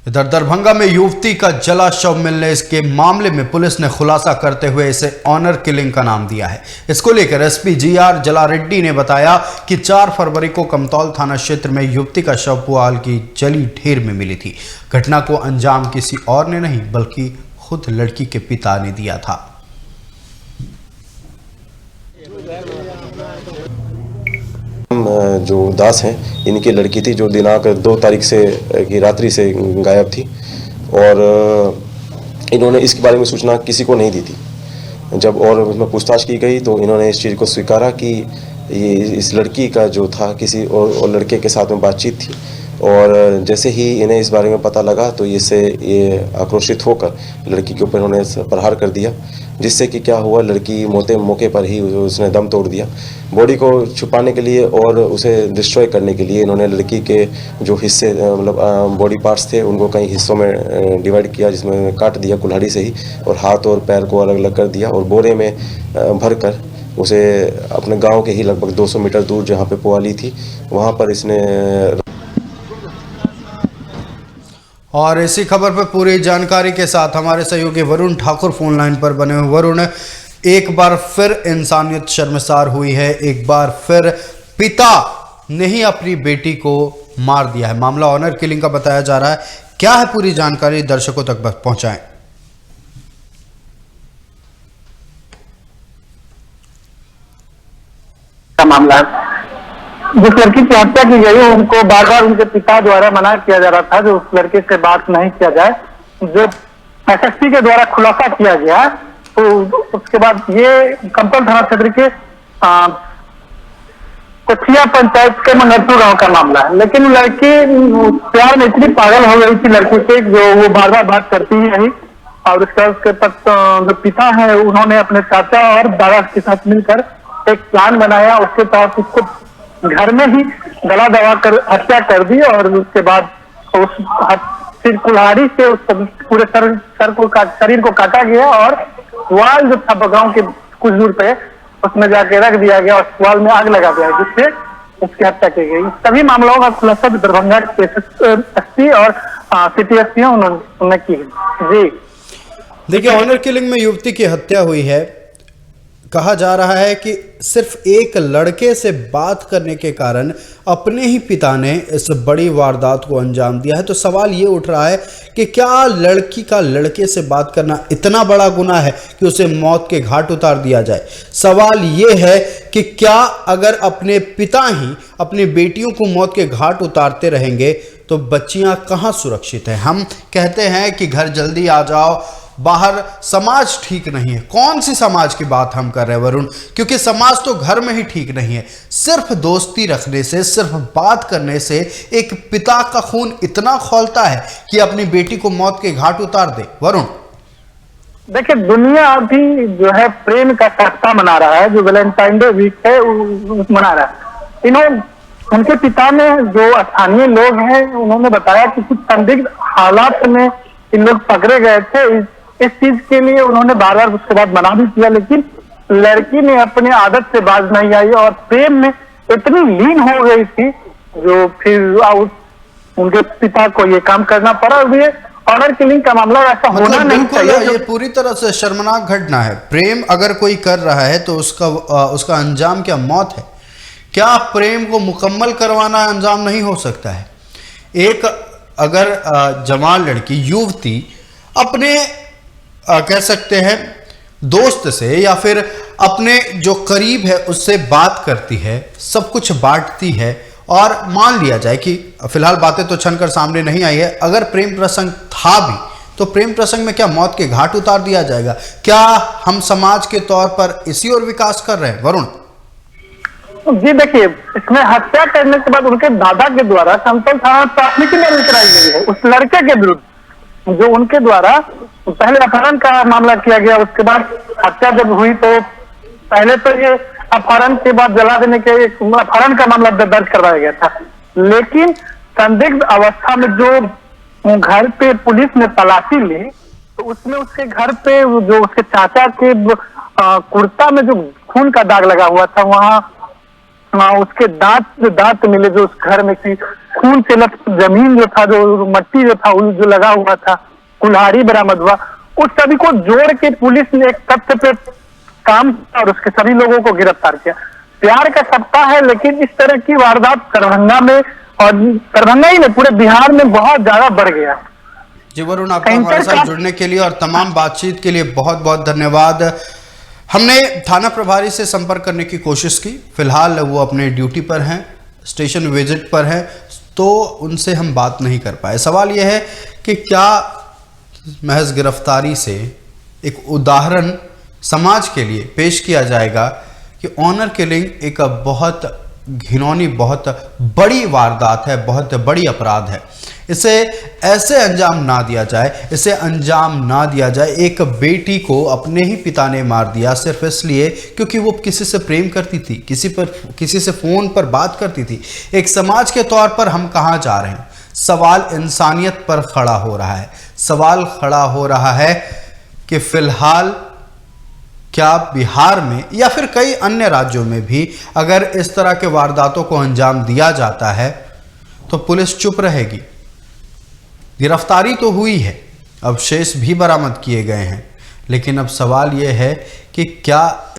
इधर दरभंगा में युवती का जला शव मिलने के मामले में पुलिस ने खुलासा करते हुए इसे ऑनर किलिंग का नाम दिया है। इसको लेकर एसपी जीआर जलारेड्डी ने बताया कि 4 फरवरी को कमतौल थाना क्षेत्र में युवती का शव पुआल की जली ढेर में मिली थी। घटना को अंजाम किसी और ने नहीं बल्कि खुद लड़की के पिता ने दिया था। जो दास हैं, इनकी लड़की थी जो दिनांक 2 तारीख से की रात्रि से गायब थी और इन्होंने इसके बारे में सूचना किसी को नहीं दी थी। जब और उसमें पूछताछ की गई तो इन्होंने इस चीज़ को स्वीकारा कि ये इस लड़की का जो था किसी और लड़के के साथ में बातचीत थी और जैसे ही इन्हें इस बारे में पता लगा तो ये आक्रोशित होकर लड़की के ऊपर इन्होंने प्रहार कर दिया, जिससे कि क्या हुआ, लड़की मौके पर ही उसने दम तोड़ दिया। बॉडी को छुपाने के लिए और उसे डिस्ट्रॉय करने के लिए इन्होंने लड़की के जो हिस्से मतलब बॉडी पार्ट्स थे उनको कई हिस्सों में डिवाइड किया, जिसमें काट दिया कुल्हाड़ी से ही और हाथ और पैर को अलग अलग कर दिया और बोरे में भरकर उसे अपने गाँव के ही लगभग 200 मीटर दूर जहाँ पे पुआली थी वहाँ पर इसने। और इसी खबर पर पूरी जानकारी के साथ हमारे सहयोगी वरुण ठाकुर फोन लाइन पर बने हुए। वरुण, एक बार फिर इंसानियत शर्मसार हुई है, एक बार फिर पिता ने ही अपनी बेटी को मार दिया है। मामला ऑनर किलिंग का बताया जा रहा है। क्या है पूरी जानकारी, दर्शकों तक बस पहुंचाएं। मामला जिस लड़की की हत्या की गई उनको बार बार उनके पिता द्वारा मना किया जा रहा था जो उस लड़के से बात नहीं किया जाए। जो एसएसपी के द्वारा खुलासा किया गया तो उसके बाद ये कमतौल थाना क्षेत्र के कोठिया पंचायत के मंगलपुर गांव का मामला है। लेकिन लड़की प्यार में इतनी पागल हो गई थी लड़की से जो वो बार बार बात करती ही रही और उसके तक जो पिता है उन्होंने अपने चाचा और दादा के साथ मिलकर एक प्लान बनाया। उसके तहत उसको घर में ही गला दबा कर हत्या कर दी और उसके बाद उस फिर कुल्हाड़ी से उस पूरे शरीर को काटा गया और पुआल जो था गांव के कुछ दूर पे उसमें जाके रख दिया गया और पुआल में आग लगा दिया जिससे उसकी हत्या की गई। सभी मामलों का खुलासा दरभंगा के एसपी और सिटी एसपी उन्होंने की जी। देखिए, ऑनर किलिंग में युवती की हत्या हुई है। कहा जा रहा है कि सिर्फ एक लड़के से बात करने के कारण अपने ही पिता ने इस बड़ी वारदात को अंजाम दिया है। तो सवाल ये उठ रहा है कि क्या लड़की का लड़के से बात करना इतना बड़ा गुनाह है कि उसे मौत के घाट उतार दिया जाए। सवाल ये है कि क्या अगर अपने पिता ही अपनी बेटियों को मौत के घाट उतारते रहेंगे तो बच्चियां कहाँ सुरक्षित हैं। हम कहते हैं कि घर जल्दी आ जाओ, बाहर समाज ठीक नहीं है। कौन सी समाज की बात हम कर रहे हैं वरुण, क्योंकि समाज तो घर में ही ठीक नहीं है। सिर्फ दोस्ती रखने से, सिर्फ बात करने से एक पिता का खून इतना खौलता है कि अपनी बेटी को मौत के घाट उतार दे। वरुण, देखिए, दुनिया अभी जो है प्रेम का सप्ताह मना रहा है, जो वैलेंटाइन डे वीक है मना रहा है। उनके पिता ने जो स्थानीय लोग हैं उन्होंने बताया कि कुछ संदिग्ध हालात में इन लोग पकड़े गए थे। इस चीज के लिए उन्होंने बार बार उसके बाद मना भी किया, लेकिन लड़की ने अपने आदत से बाज नहीं आई और प्रेम में इतनी लीन हो गई थी जो फिर उनके पिता को ये काम करना पड़ा। ये ऑनर किलिंग का मामला ऐसा होना नहीं चाहिए। ये पूरी तरह से शर्मनाक घटना है। प्रेम अगर कोई कर रहा है तो उसका अंजाम क्या मौत है? क्या प्रेम को मुकम्मल करवाना अंजाम नहीं हो सकता है? एक अगर जवान लड़की, युवती अपने कह सकते हैं दोस्त से या फिर अपने जो करीब है उससे बात करती है, सब कुछ बांटती है और मान लिया जाए कि फिलहाल बातें तो छनकर सामने नहीं आई है, अगर प्रेम प्रसंग था भी तो प्रेम प्रसंग में क्या मौत के घाट उतार दिया जाएगा? क्या हम समाज के तौर पर इसी और विकास कर रहे हैं वरुण? जी देखिए, इसमें हत्या करने के बाद उनके दादा के द्वारा कमतौल थाना प्राथमिकी दर्ज कराई गई है उस लड़के के विरुद्ध, जो उनके द्वारा पहले अपहरण का मामला किया गया। उसके बाद हत्या जब हुई तो पहले तो ये अपहरण के बाद जला देने के अपहरण का मामला दर्ज करवाया गया था। लेकिन संदिग्ध अवस्था में जो घर पे पुलिस ने तलाशी ली तो उसमें उसके घर पे जो उसके चाचा के कुर्ता में जो खून का दाग लगा हुआ था वहाँ उसके दांत मिले जो उस घर में थी, खून से लथपथ जमीन जो था, जो मट्टी जो था जो लगा हुआ था, कुल्हाड़ी बरामद हुआ। उस सभी को जोड़ के पुलिस ने एक तथ्य पे काम किया और उसके सभी लोगों को गिरफ्तार किया। प्यार का सप्ताह है, लेकिन इस तरह की वारदात दरभंगा में, और दरभंगा ही नहीं पूरे बिहार में बहुत ज्यादा बढ़ गया। जी वरुण, आपका हमारे साथ जुड़ने के लिए और तमाम बातचीत के लिए बहुत बहुत धन्यवाद। हमने थाना प्रभारी से संपर्क करने की कोशिश की, फिलहाल वो अपने ड्यूटी पर हैं, स्टेशन विजिट पर हैं, तो उनसे हम बात नहीं कर पाए। सवाल यह है कि क्या महज गिरफ्तारी से एक उदाहरण समाज के लिए पेश किया जाएगा कि ऑनर किलिंग एक बहुत घिनौनी, बहुत बड़ी वारदात है, बहुत बड़ी अपराध है। इसे ऐसे अंजाम ना दिया जाए, इसे अंजाम ना दिया जाए। एक बेटी को अपने ही पिता ने मार दिया सिर्फ इसलिए क्योंकि वो किसी से प्रेम करती थी, किसी से फोन पर बात करती थी। एक समाज के तौर पर हम कहाँ जा रहे हैं? सवाल इंसानियत पर खड़ा हो रहा है। सवाल खड़ा हो रहा है कि फिलहाल क्या बिहार में या फिर कई अन्य राज्यों में भी अगर इस तरह के वारदातों को अंजाम दिया जाता है तो पुलिस चुप रहेगी? गिरफ्तारी तो हुई है, अवशेष भी बरामद किए गए हैं, लेकिन अब सवाल यह है कि क्या